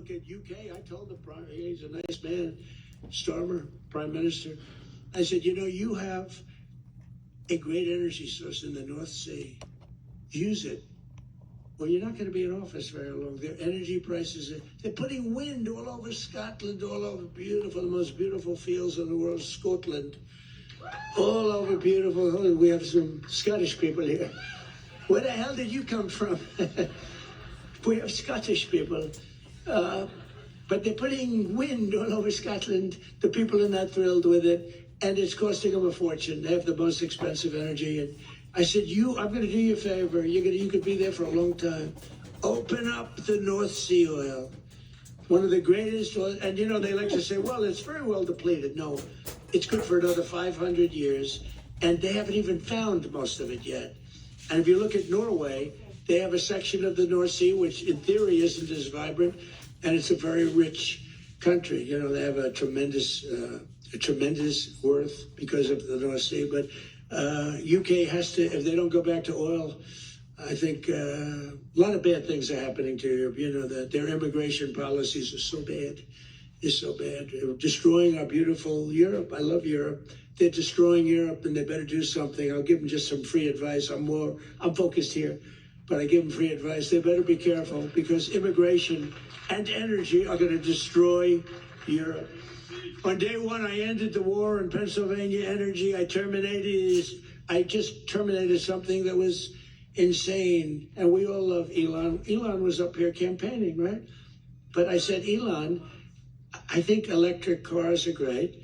Look at UK. I told the prime, he's a nice man, Starmer, Prime Minister. I said, you know, you have a great energy source in the North Sea. Use it. Well, you're not going to be in office very long. Their energy prices, they're putting wind all over Scotland, all over beautiful, the most beautiful fields in the world, Scotland. All over beautiful. Oh, we have some Scottish people here. Where the hell did you come from? We have Scottish people. But they're putting wind all over Scotland. The people are not thrilled with it. And it's costing them a fortune. They have the most expensive energy. And I said, I'm going to do you a favor. You could be there for a long time. Open up the North Sea oil. One of the greatest oil. And, you know, they like to say, well, it's very well depleted. No, it's good for another 500 years. And they haven't even found most of it yet. And if you look at Norway, they have a section of the North Sea, which in theory isn't as vibrant. And it's a very rich country. You know, they have a tremendous worth because of the North Sea. But UK has to, if they don't go back to oil, I think a lot of bad things are happening to Europe. You know, that their immigration policies are so bad. It's so bad. They're destroying our beautiful Europe. I love Europe. They're destroying Europe, and they better do something. I'll give them just some free advice. I'm focused here, but I give them free advice. They better be careful because immigration and energy are going to destroy Europe. On day one, I ended the war in Pennsylvania energy. I just terminated something that was insane. And we all love Elon. Elon was up here campaigning, right? But I said, Elon, I think electric cars are great,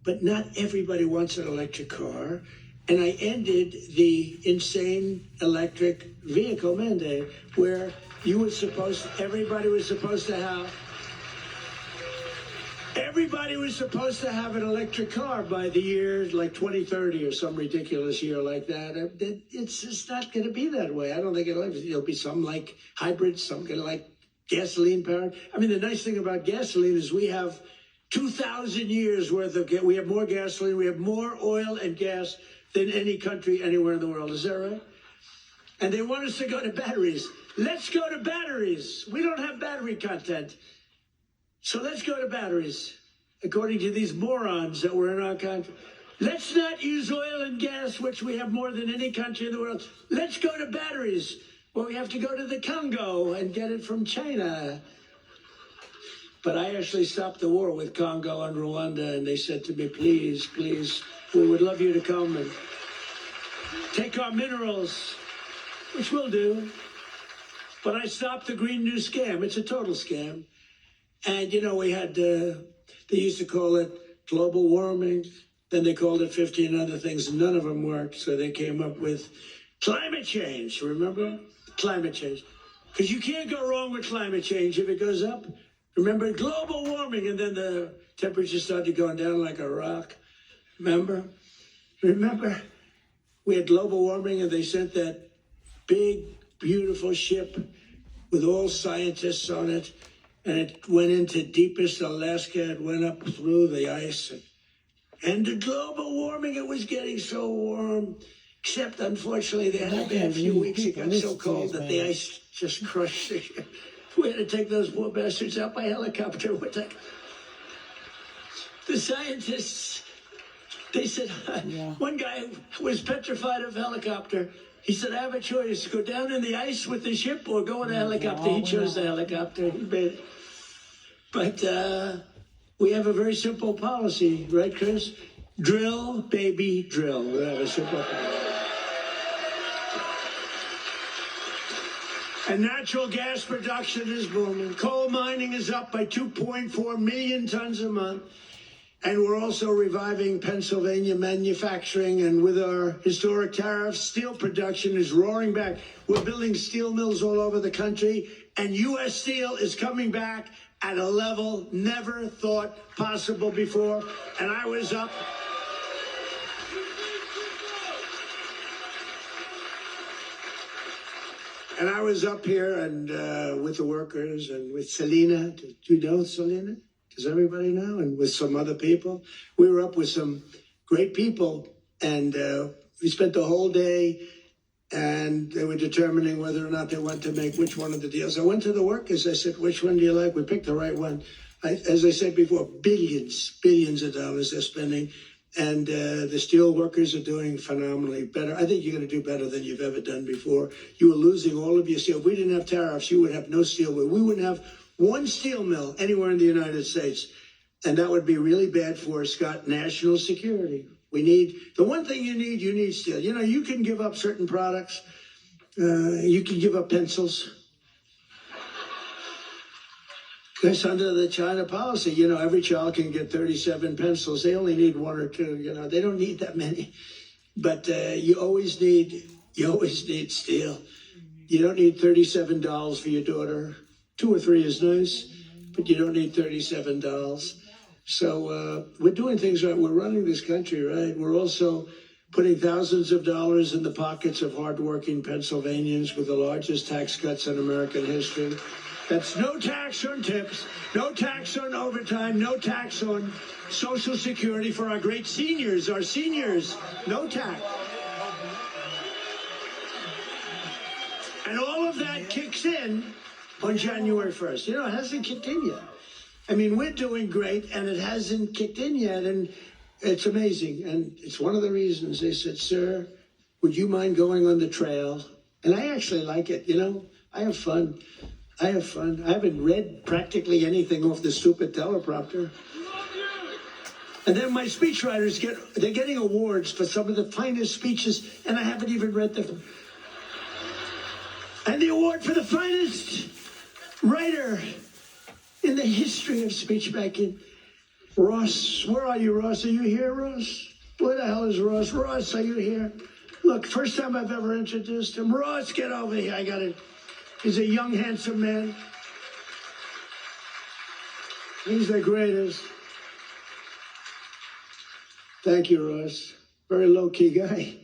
but not everybody wants an electric car. And I ended the insane electric vehicle mandate where everybody was supposed to have an electric car by the year like 2030 or some ridiculous year like that. It's just not going to be that way. I don't think it'll be some like hybrid, some kind of like gasoline powered. I mean, the nice thing about gasoline is we have 2,000 years worth of we have more gasoline, we have more oil and gas than any country anywhere in the world. Is that right? And they want us to go to batteries. Let's go to batteries. We don't have battery content. So let's go to batteries, according to these morons that were in our country. Let's not use oil and gas, which we have more than any country in the world. Let's go to batteries. Well, we have to go to the Congo and get it from China. But I actually stopped the war with Congo and Rwanda, and they said to me, please, please, we would love you to come and take our minerals, which we'll do. But I stopped the Green New Scam. It's a total scam. And, you know, we had, they used to call it global warming. Then they called it 15 other things. None of them worked. So they came up with climate change. Remember? Climate change. Because you can't go wrong with climate change if it goes up. Remember, global warming. And then the temperature started going down like a rock. Remember? We had global warming and they sent that big, beautiful ship with all scientists on it. And it went into deepest Alaska. It went up through the ice. And the global warming, it was getting so warm. Except, unfortunately, they had a bad few weeks. It got so cold that the ice just crushed the ship. We had to take those poor bastards out by helicopter. The scientists, they said, one guy was petrified of helicopter. He said, I have a choice, go down in the ice with the ship or go in a helicopter. He chose the helicopter. He made it. But we have a very simple policy, right, Chris? Drill, baby, drill. We have a simple policy. And natural gas production is booming. Coal mining is up by 2.4 million tons a month. And we're also reviving Pennsylvania manufacturing. And with our historic tariffs, steel production is roaring back. We're building steel mills all over the country. And U.S. Steel is coming back at a level never thought possible before. And I was up. And I was up here and with the workers and with Selena. Do you know Selena? Does everybody know? And with some other people. We were up with some great people. And we spent the whole day and they were determining whether or not they want to make which one of the deals. I went to the workers. I said, which one do you like? We picked the right one. As I said before, billions of dollars they're spending. And the steel workers are doing phenomenally better. I think you're going to do better than you've ever done before. You were losing all of your steel. If we didn't have tariffs, you would have no steel. We wouldn't have one steel mill anywhere in the United States. And that would be really bad for, Scott, national security. We need, the one thing you need steel. You know, you can give up certain products. You can give up pencils. Because under the China policy, you know, every child can get 37 pencils. They only need one or two, you know. They don't need that many. But you always need steel. You don't need $37 for your daughter. 2 or 3 is nice, but you don't need $37. So we're doing things right. We're running this country right. We're also putting thousands of dollars in the pockets of hardworking Pennsylvanians with the largest tax cuts in American history. That's no tax on tips, no tax on overtime, no tax on Social Security for our great seniors, no tax. And all of that kicks in on January 1st. You know, it hasn't kicked in yet. I mean, we're doing great, and it hasn't kicked in yet, and it's amazing. And it's one of the reasons they said, sir, would you mind going on the trail? And I actually like it, you know. I have fun. I haven't read practically anything off the stupid teleprompter. And then my speechwriters they're getting awards for some of the finest speeches, and I haven't even read them. And the award for the finest writer in the history of speech making, Ross. Where are you, Ross? Are you here, Ross? Where the hell is Ross? Ross, are you here? Look, first time I've ever introduced him. Ross, get over here. I got it. He's a young, handsome man. He's the greatest. Thank you, Ross. Very low-key guy.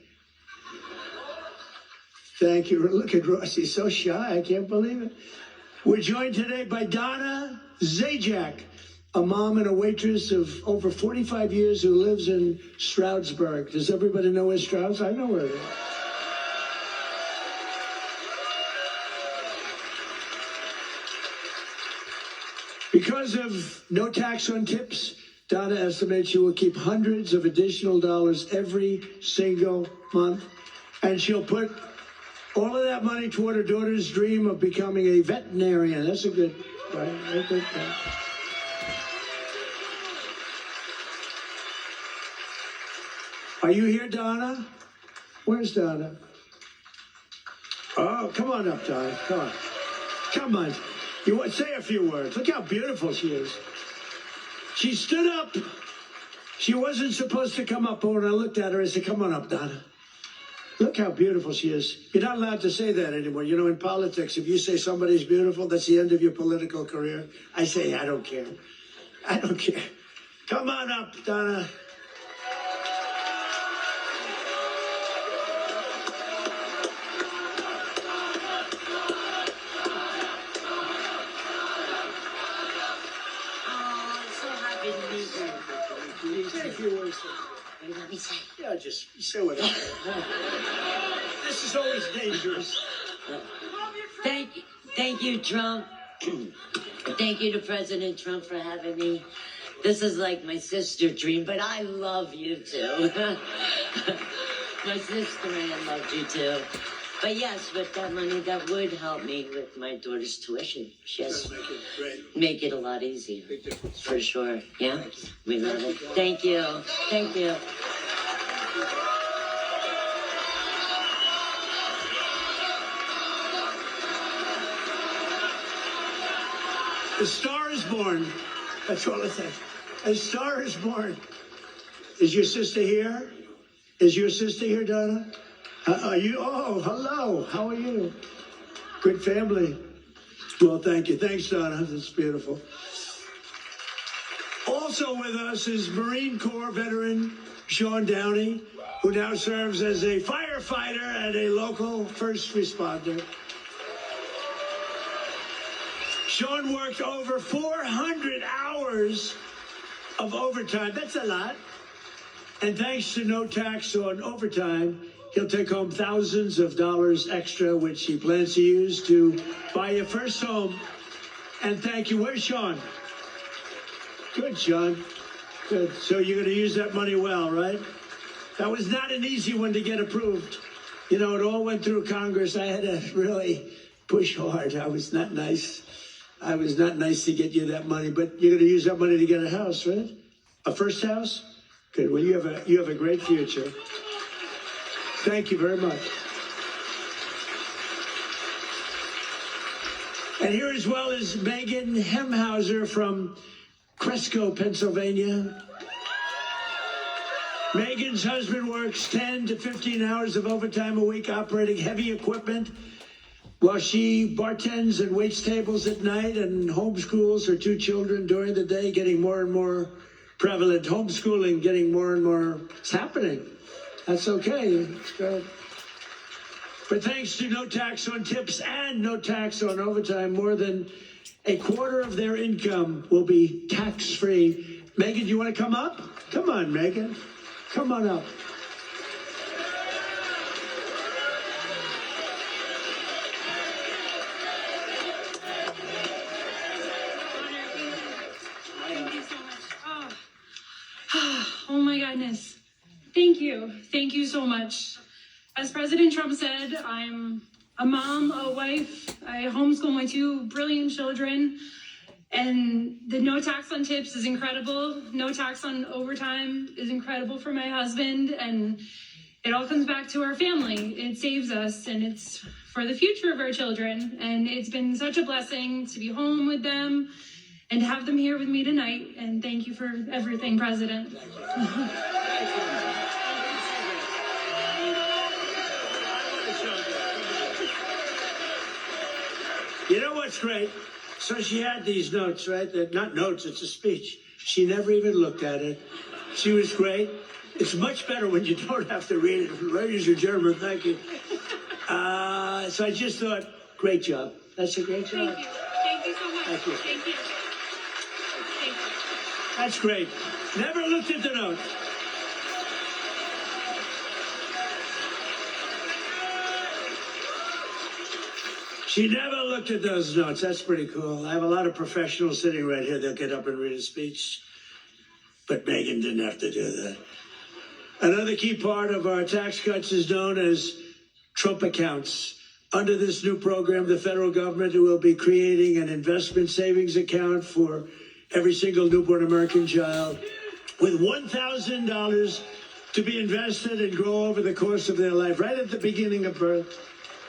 Thank you. Look at Ross. He's so shy. I can't believe it. We're joined today by Donna Zajac, a mom and a waitress of over 45 years who lives in Stroudsburg. Does everybody know where Strouds? I know where it is. Because of no tax on tips, Donna estimates she will keep hundreds of additional dollars every single month, and she'll put all of that money toward her daughter's dream of becoming a veterinarian. That's a good, right? A good thing. Are you here, Donna? Where's Donna? Oh, come on up, Donna. Come on. Come on. You want to say a few words. Look how beautiful she is. She stood up. She wasn't supposed to come up, but when I looked at her, I said, come on up, Donna. Look how beautiful she is. You're not allowed to say that anymore. You know, in politics, if you say somebody's beautiful, that's the end of your political career. I say, I don't care. I don't care. Come on up, Donna. Yeah, just say whatever. This is always dangerous. Thank you, Trump. Thank you to President Trump for having me. This is like my sister dream, but I love you too. My sister and I loved you too. But yes, with that money, that would help me with my daughter's tuition. Yes, make it a lot easier. Big difference. For sure. Yeah, we love it. Thank you. Thank you. A star is born. That's all it says. A star is born. Is your sister here? Is your sister here, Donna? Are you? Oh, hello. How are you? Good family. Well, thank you. Thanks, Donna. That's beautiful. Also with us is Marine Corps veteran Sean Downey, who now serves as a firefighter and a local first responder. Sean worked over 400 hours of overtime. That's a lot. And thanks to no tax on overtime, He'll take home thousands of dollars extra, which he plans to use to buy your first home. And thank you. Where's Sean? Good, Sean. Good. So you're going to use that money well, right? That was not an easy one to get approved. You know, it all went through Congress. I had to really push hard. I was not nice. I was not nice to get you that money, but you're going to use that money to get a house, right? A first house? Good. Well, you have a great future. Thank you very much. And here as well is Megan Hemhauser from Cresco, Pennsylvania. Megan's husband works 10 to 15 hours of overtime a week operating heavy equipment while she bartends and waits tables at night and homeschools her two children during the day, getting more and more prevalent. Homeschooling getting more and more. It's happening. That's okay. It's good. But thanks to no tax on tips and no tax on overtime, more than a quarter of their income will be tax-free. Megan, do you want to come up? Come on, Megan. Come on up. Thank you so much. Oh my goodness. Thank you. Thank you so much. As President Trump said, I'm a mom, a wife. I homeschool my two brilliant children. And the no tax on tips is incredible. No tax on overtime is incredible for my husband. And it all comes back to our family. It saves us, and it's for the future of our children. And it's been such a blessing to be home with them and to have them here with me tonight. And thank you for everything, President. You know what's great? So she had these notes, right? They're not notes, it's a speech. She never even looked at it. She was great. It's much better when you don't have to read it. Ladies and gentlemen, thank you. So I just thought, great job. That's a great job. Thank you. Thank you so much. Thank you. Thank you. Thank you. That's great. Never looked at the notes. She never looked at those notes. That's pretty cool. I have a lot of professionals sitting right here. They'll get up and read a speech. But Megan didn't have to do that. Another key part of our tax cuts is known as Trump accounts. Under this new program, the federal government will be creating an investment savings account for every single newborn American child with $1,000 to be invested and grow over the course of their life, right at the beginning of birth.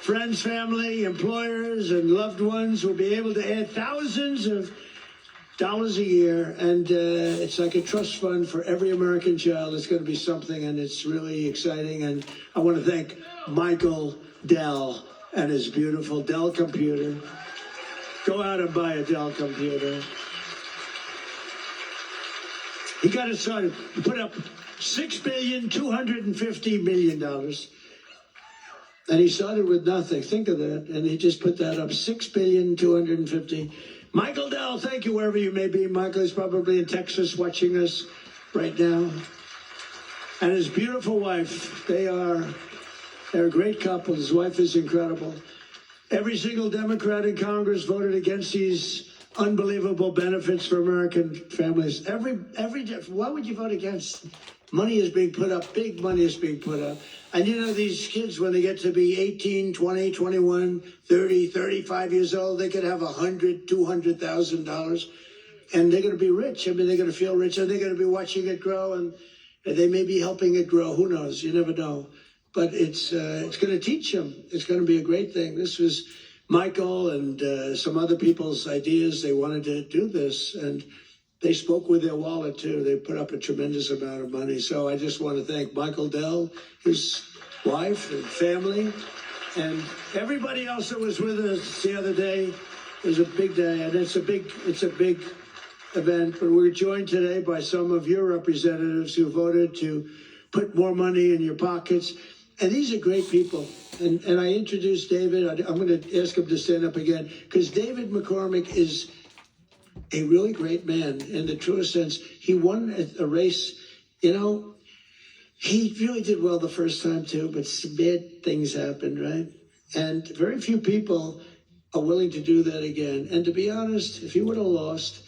Friends, family, employers, and loved ones will be able to add thousands of dollars a year, and it's like a trust fund for every American child. It's going to be something, and it's really exciting. And I want to thank Michael Dell and his beautiful Dell computer. Go out and buy a Dell computer. He got it started. He put up $6.25 billion. And he started with nothing. Think of that. And he just put that up, $6.25 Michael Dell, thank you wherever you may be. Michael is probably in Texas watching us right now. And his beautiful wife, they're a great couple. His wife is incredible. Every single Democrat in Congress voted against these unbelievable benefits for American families. Why would you vote against? Money is being put up, big money is being put up. And you know, these kids, when they get to be 18, 20, 21, 30, 35 years old, they could have $100,000, $200,000, and they're going to be rich. I mean, they're going to feel rich, and they're going to be watching it grow, and they may be helping it grow. Who knows? You never know. But it's going to teach them. It's going to be a great thing. This was Michael and some other people's ideas. They wanted to do this, and they spoke with their wallet, too. They put up a tremendous amount of money. So I just want to thank Michael Dell, his wife and family, and everybody else that was with us the other day. It was a big day, and it's a big event. But we're joined today by some of your representatives who voted to put more money in your pockets. And these are great people. And I introduced David. I'm going to ask him to stand up again, because David McCormick is a really great man in the truest sense. He won a race, you know. He really did well the first time too, but some bad things happened, right? And very few people are willing to do that again. And to be honest, if he would have lost,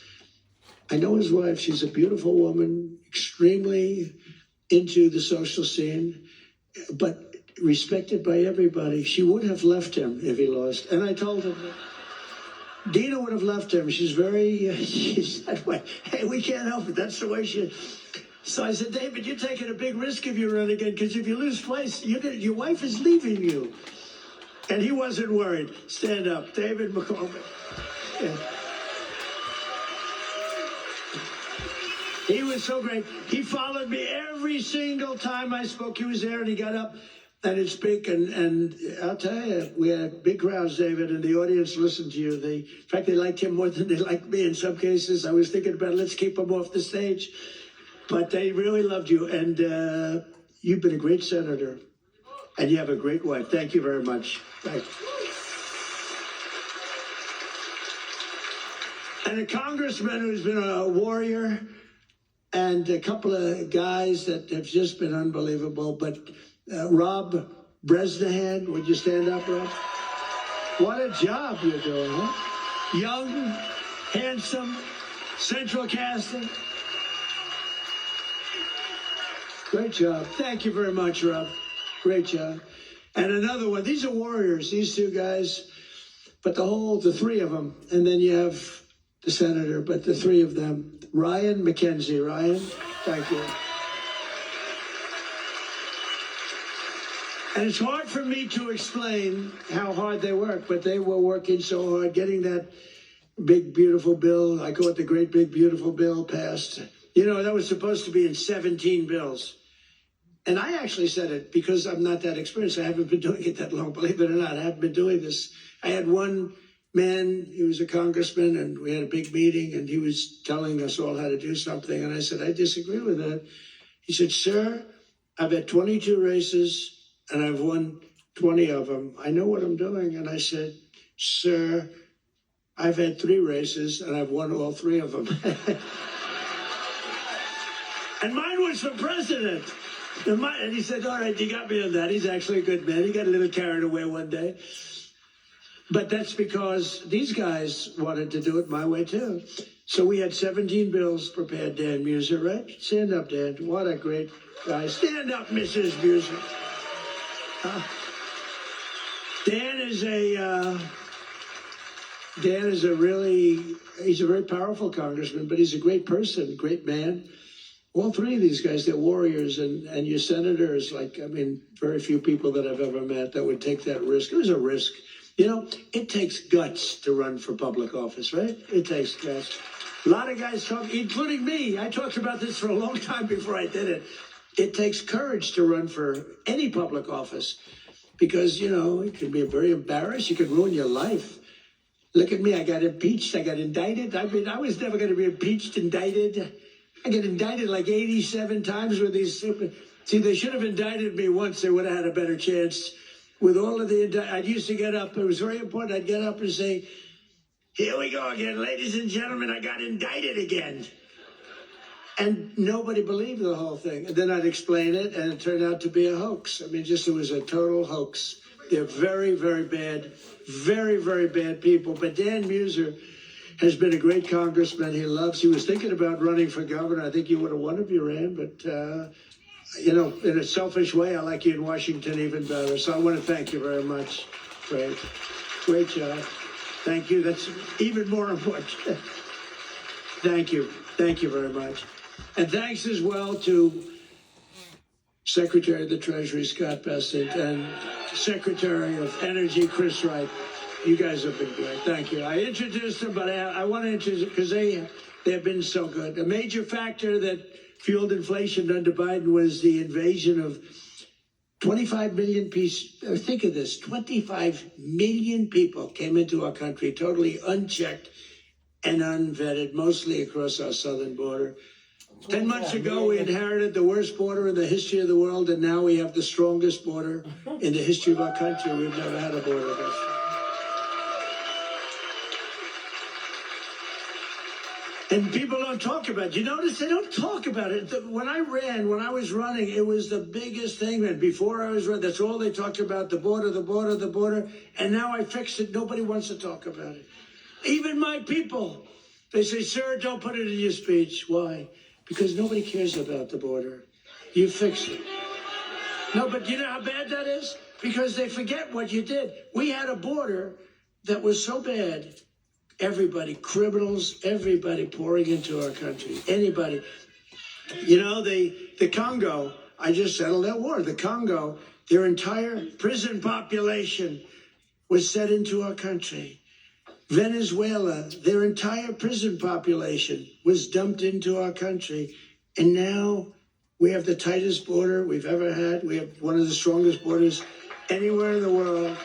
I know his wife, she's a beautiful woman, extremely into the social scene, but respected by everybody. She would have left him if he lost. And I told him, Dina would have left him. She's that way. Hey, we can't help it. That's the way she is. So I said, David, you're taking a big risk if you run again, because if you lose twice, your wife is leaving you. And he wasn't worried. Stand up. David McCormick. Yeah. He was so great. He followed me every single time I spoke. He was there, and he got up and he'd speak. And I'll tell you, we had big crowds, David, and the audience listened to you. In fact, they liked him more than they liked me in some cases. I was thinking about, let's keep him off the stage. But they really loved you, and you've been a great senator, and you have a great wife. Thank you very much. Thanks. And a congressman who's been a warrior, and a couple of guys that have just been unbelievable. But Rob Bresnahan, would you stand up, Rob? What a job you're doing, huh? Young, handsome, central casting. Great job. Thank you very much, Rob. Great job. And another one. These are warriors, these two guys. But the three of them. And then you have the senator, but the three of them. Ryan McKenzie. Ryan, thank you. And it's hard for me to explain how hard they work, but they were working so hard, getting that big, beautiful bill. I call it the great, big, beautiful bill passed. You know, that was supposed to be in 17 bills. And I actually said it because I'm not that experienced. I haven't been doing it that long, believe it or not. I haven't been doing this. I had one man, he was a congressman, and we had a big meeting, and he was telling us all how to do something. And I said, I disagree with that. He said, sir, I've had 22 races, and I've won 20 of them. I know what I'm doing. And I said, sir, I've had 3 races, and I've won all 3 of them. And mine was for president. And he said, all right, you got me on that. He's actually a good man. He got a little carried away one day. But that's because these guys wanted to do it my way, too. So we had 17 bills prepared, Dan Muser, right? Stand up, Dan. What a great guy. Stand up, Mrs. Muser. Dan is he's a very powerful congressman, but he's a great person, great man. All 3 of these guys, they're warriors, and your senators, very few people that I've ever met that would take that risk. It was a risk. You know, it takes guts to run for public office, right? It takes guts. A lot of guys talk, including me. I talked about this for a long time before I did it. It takes courage to run for any public office because, you know, it can be very embarrassed. You can ruin your life. Look at me. I got impeached. I got indicted. I was never going to be impeached, indicted. I get indicted like 87 times with these stupid... See, they should have indicted me once. They would have had a better chance. With all of the... I used to get up. It was very important. I'd get up and say, here we go again. Ladies and gentlemen, I got indicted again. And nobody believed the whole thing. And then I'd explain it, and it turned out to be a hoax. I mean, it was a total hoax. They're very, very bad, very, very bad people. But Dan Muser has been a great congressman. He was thinking about running for governor. I think you would have won if you ran, but, you know, in a selfish way, I like you in Washington even better. So I want to thank you very much. Great job. Thank you. That's even more important. Thank you. Thank you very much. And thanks as well to Secretary of the Treasury, Scott Bessent, and Secretary of Energy, Chris Wright. You guys have been great. Thank you. I introduced them, but I want to introduce because they have been so good. A major factor that fueled inflation under Biden was the invasion of 25 million people. Think of this, 25 million people came into our country totally unchecked and unvetted, mostly across our southern border. 10 months ago, we inherited the worst border in the history of the world, and now we have the strongest border in the history of our country. We've never had a border this. And people don't talk about it. You notice they don't talk about it. When I was running, it was the biggest thing. And before I was running, that's all they talked about, the border, the border, the border. And now I fixed it. Nobody wants to talk about it. Even my people. They say, sir, don't put it in your speech. Why? Because nobody cares about the border. You fixed it. No, but you know how bad that is? Because they forget what you did. We had a border that was so bad. Everybody, criminals, everybody pouring into our country. Anybody. You know, the Congo, I just settled that war. The Congo, their entire prison population was set into our country. Venezuela, their entire prison population was dumped into our country. And now we have the tightest border we've ever had. We have one of the strongest borders anywhere in the world.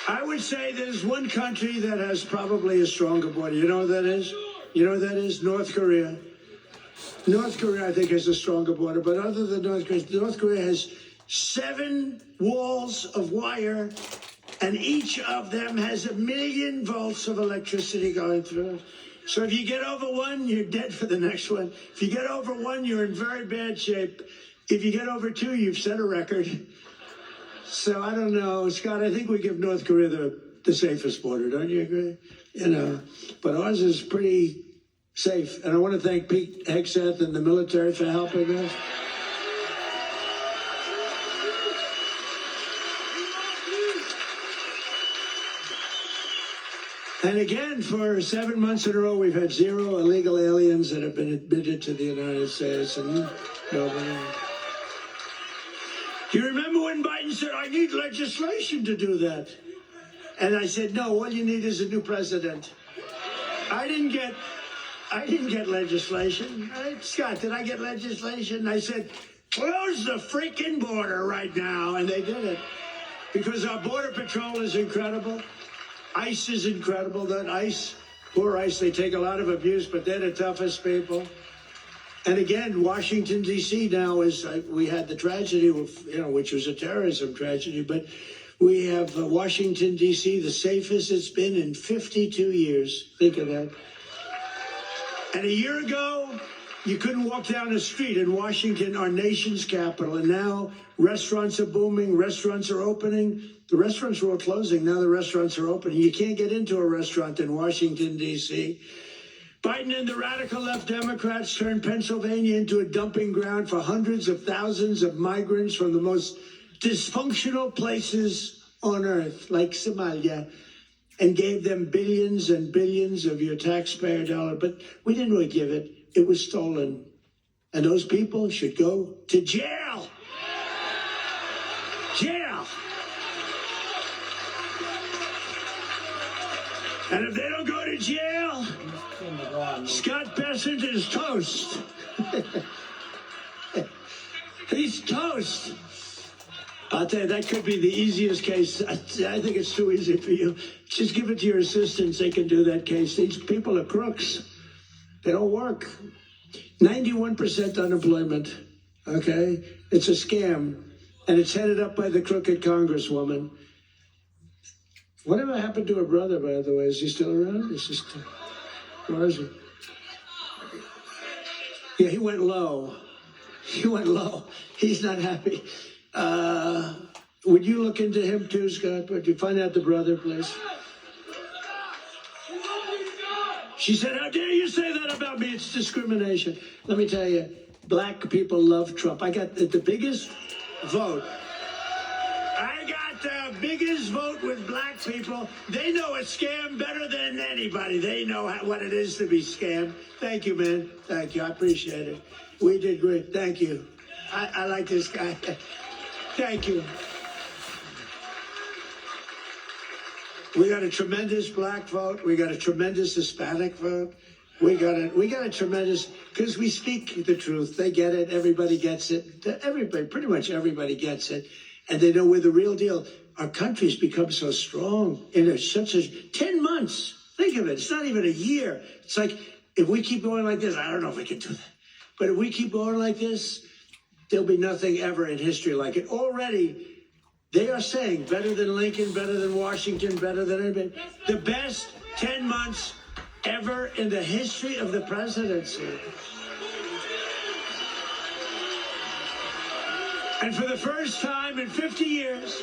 I would say there's one country that has probably a stronger border. You know what that is? You know what that is? North Korea. North Korea, I think, has a stronger border. But other than North Korea has 7 walls of wire, and each of them has 1 million volts of electricity going through it. So if you get over one, you're dead for the next one. If you get over one, you're in very bad shape. If you get over 2, you've set a record. So I don't know, Scott, I think we give North Korea the safest border, don't you agree? You know, but ours is pretty safe. And I want to thank Pete Hegseth and the military for helping us. And again, for 7 months in a row, we've had 0 illegal aliens that have been admitted to the United States. And nobody. Do you remember when Biden said, I need legislation to do that? And I said, no, all you need is a new president. I didn't get legislation. Right? Scott, did I get legislation? I said, close the freaking border right now. And they did it. Because our Border Patrol is incredible. ICE is incredible. That ICE, poor ICE, they take a lot of abuse, but they're the toughest people. And again, Washington, D.C. now is, we had the tragedy, which was a terrorism tragedy, but we have Washington, D.C., the safest it's been in 52 years. Think of that. And a year ago, you couldn't walk down the street in Washington, our nation's capital. And now restaurants are booming, restaurants are opening. The restaurants were all closing. Now the restaurants are opening. You can't get into a restaurant in Washington, D.C. Biden and the radical left Democrats turned Pennsylvania into a dumping ground for hundreds of thousands of migrants from the most dysfunctional places on earth, like Somalia, and gave them billions and billions of your taxpayer dollars. But we didn't really give it. It was stolen. And those people should go to jail. Jail. And if they don't go to jail, Scott Bessent is toast. He's toast. I'll tell you, that could be the easiest case. I think it's too easy for you. Just give it to your assistants. They can do that case. These people are crooks. They don't work. 91% unemployment, okay? It's a scam. And it's headed up by the crooked Congresswoman. Whatever happened to her brother, by the way? Is he still around? Where is he? Yeah, he went low. He went low. He's not happy. Would you look into him too, Scott? Would you find out the brother, please? She said, how dare you say that about me? It's discrimination. Let me tell you, black people love Trump. I got the biggest vote. I got the biggest vote with black people. They know a scam better than anybody. They know what it is to be scammed. Thank you, man. Thank you. I appreciate it. We did great. Thank you. I like this guy. Thank you. We got a tremendous black vote. We got a tremendous Hispanic vote. We got a tremendous, because we speak the truth. They get it. Everybody gets it. Everybody, pretty much everybody gets it. And they know we're the real deal. Our country's become so strong in such a 10 months. Think of it. It's not even a year. It's like, if we keep going like this, I don't know if we can do that. But if we keep going like this, there'll be nothing ever in history like it. Already, they are saying better than Lincoln, better than Washington, better than anybody. The best 10 months ever in the history of the presidency. And for the first time in 50 years,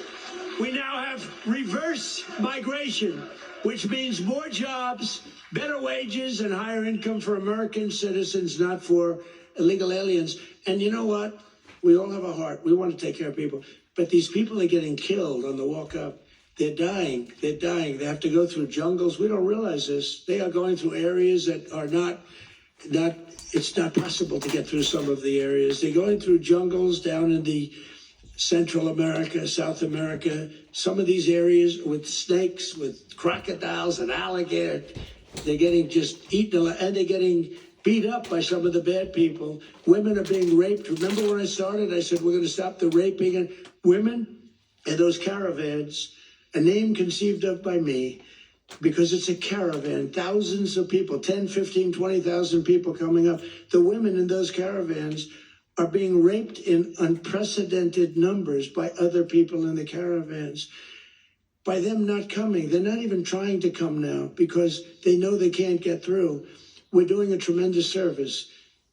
we now have reverse migration, which means more jobs, better wages, and higher income for American citizens, not for illegal aliens. And you know what? We all have a heart. We want to take care of people. But these people are getting killed on the walk up. They're dying. They're dying. They have to go through jungles. We don't realize this. They are going through areas that are not, it's not possible to get through some of the areas. They're going through jungles down in the Central America, South America, some of these areas with snakes, with crocodiles and alligators. They're getting just eaten alive, and they're getting beat up by some of the bad people. Women are being raped. Remember when I started, I said, we're going to stop the raping and women and those caravans, a name conceived of by me, because it's a caravan, thousands of people, 10, 15, 20,000 people coming up. The women in those caravans are being raped in unprecedented numbers by other people in the caravans. By them not coming, they're not even trying to come now because they know they can't get through. We're doing a tremendous service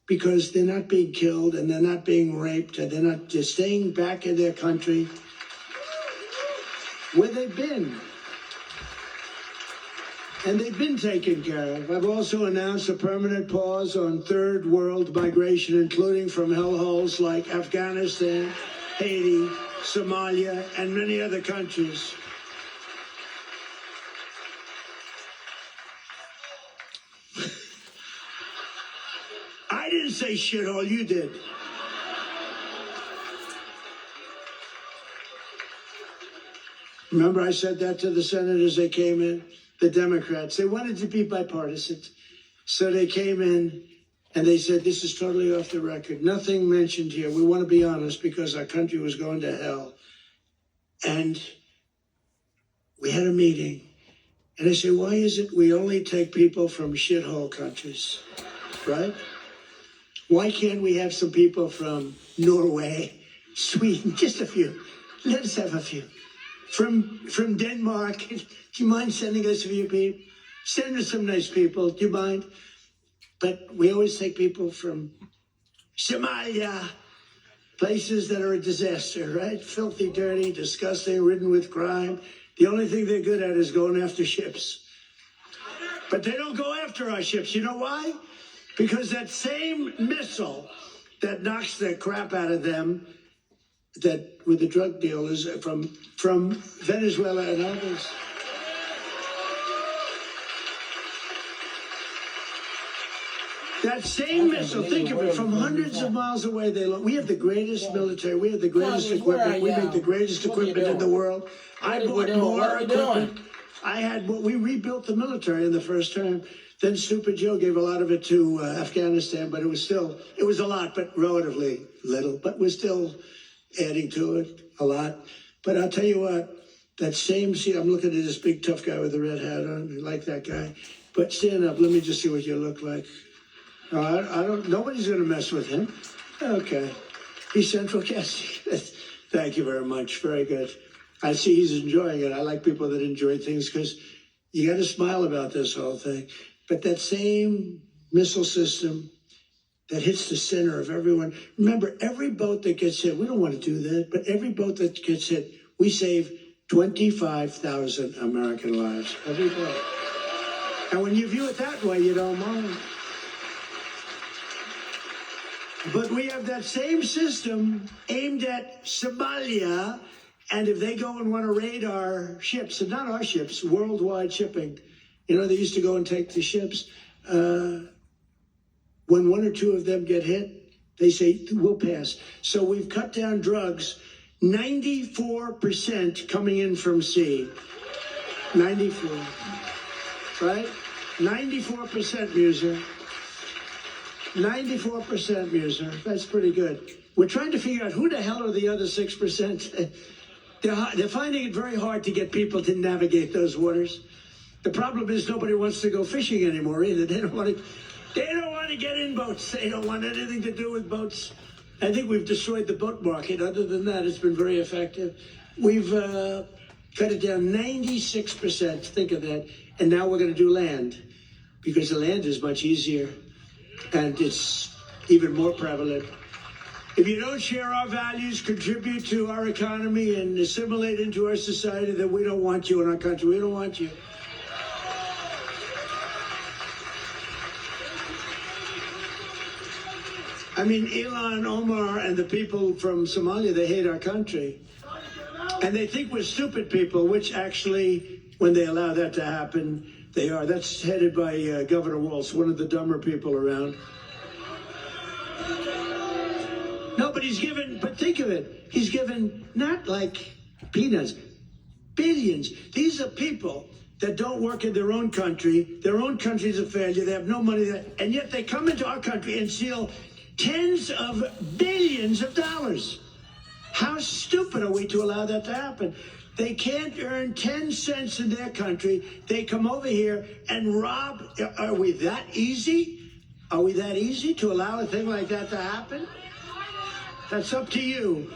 because they're not being killed and they're not being raped and they're not just staying back in their country where they've been. And they've been taken care of. I've also announced a permanent pause on third world migration, including from hellholes like Afghanistan, Haiti, Somalia, and many other countries. I didn't say shithole, you did. Remember I said that to the senators that came in? The Democrats, they wanted to be bipartisan. So they came in and they said, this is totally off the record. Nothing mentioned here. We want to be honest because our country was going to hell. And we had a meeting. And I said, why is it we only take people from shithole countries, right? Why can't we have some people from Norway, Sweden, just a few? Let us have a few. From Denmark, do you mind sending us a few people? Send us some nice people, do you mind? But we always take people from Somalia, places that are a disaster, right? Filthy, dirty, disgusting, ridden with crime. The only thing they're good at is going after ships. But they don't go after our ships. You know why? Because that same missile that knocks the crap out of them, that with the drug dealers from Venezuela and others. That same missile, think of it, from hundreds of miles away, we have the greatest military, we have the greatest equipment, we make the greatest equipment in the world. I bought more equipment. We rebuilt the military in the first term. Then Stupid Joe gave a lot of it to Afghanistan, but it was a lot, but relatively little, but we're still adding to it a lot. But I'll tell you what, I'm looking at this big tough guy with the red hat on. I like that guy. But stand up, let me just see what you look like. Nobody's going to mess with him. Okay. He's central casting. Thank you very much. Very good. I see he's enjoying it. I like people that enjoy things because you got to smile about this whole thing. But that same missile system that hits the center of everyone. Remember, every boat that gets hit, we don't want to do that, but every boat that gets hit, we save 25,000 American lives. Every boat. And when you view it that way, you don't mind. But we have that same system aimed at Somalia, and if they go and want to raid our ships, and not our ships, worldwide shipping, you know, they used to go and take the ships. When one or two of them get hit, they say, we'll pass. So we've cut down drugs, 94% coming in from sea. 94, right? 94%, Muser. 94%, Muser. That's pretty good. We're trying to figure out who the hell are the other 6%. They're finding it very hard to get people to navigate those waters. The problem is nobody wants to go fishing anymore either. They don't want to get in boats. They don't want anything to do with boats. I think we've destroyed the boat market. Other than that, it's been very effective. We've cut it down 96%. Think of that. And now we're going to do land. because the land is much easier and it's even more prevalent. If you don't share our values, contribute to our economy, and assimilate into our society, then we don't want you in our country. We don't want you. I mean, Ilhan Omar and the people from Somalia, they hate our country. And they think we're stupid people, which actually, when they allow that to happen, they are. That's headed by Governor Walz, one of the dumber people around. No, but think of it. He's given not like peanuts, billions. These are people that don't work in their own country. Their own country's a failure. They have no money, and yet they come into our country and steal tens of billions of dollars. How stupid are we to allow that to happen? They can't earn 10 cents in their country. They come over here and rob. Are we that easy? Are we that easy to allow a thing like that to happen? That's up to you.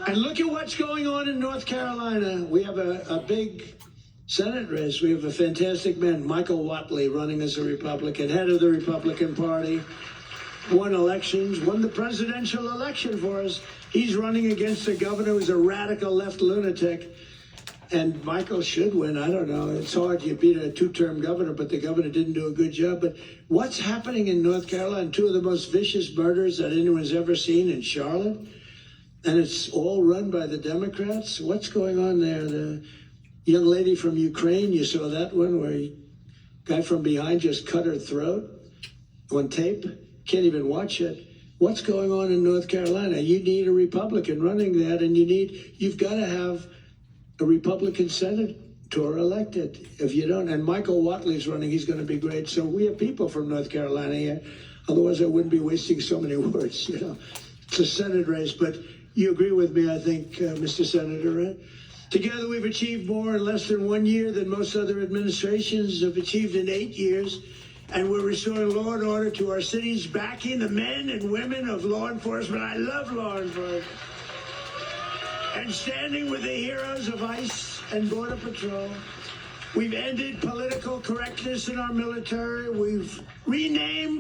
And look at what's going on in North Carolina. We have a big Senate race. We have a fantastic man, Michael Whatley, running as a Republican, head of the Republican Party. Won elections, won the presidential election for us. He's running against a governor who's a radical left lunatic. And Michael should win. I don't know. It's hard. You beat a two-term governor, but the governor didn't do a good job. But what's happening in North Carolina? Two of the most vicious murders that anyone's ever seen in Charlotte. And it's all run by the Democrats. What's going on there? The young lady from Ukraine, you saw that one where a guy from behind just cut her throat on tape. Can't even watch it. What's going on in North Carolina? You need a Republican running that, and you've got to have a Republican senator elected. If you don't, and Michael Whatley's running, he's going to be great. So we have people from North Carolina here. Otherwise, I wouldn't be wasting so many words. You know, it's a Senate race, but you agree with me, I think, Mr. Senator, right? Together, we've achieved more in less than 1 year than most other administrations have achieved in 8 years. And we're restoring law and order to our cities, backing the men and women of law enforcement. I love law enforcement. And standing with the heroes of ICE and Border Patrol. We've ended political correctness in our military. We've renamed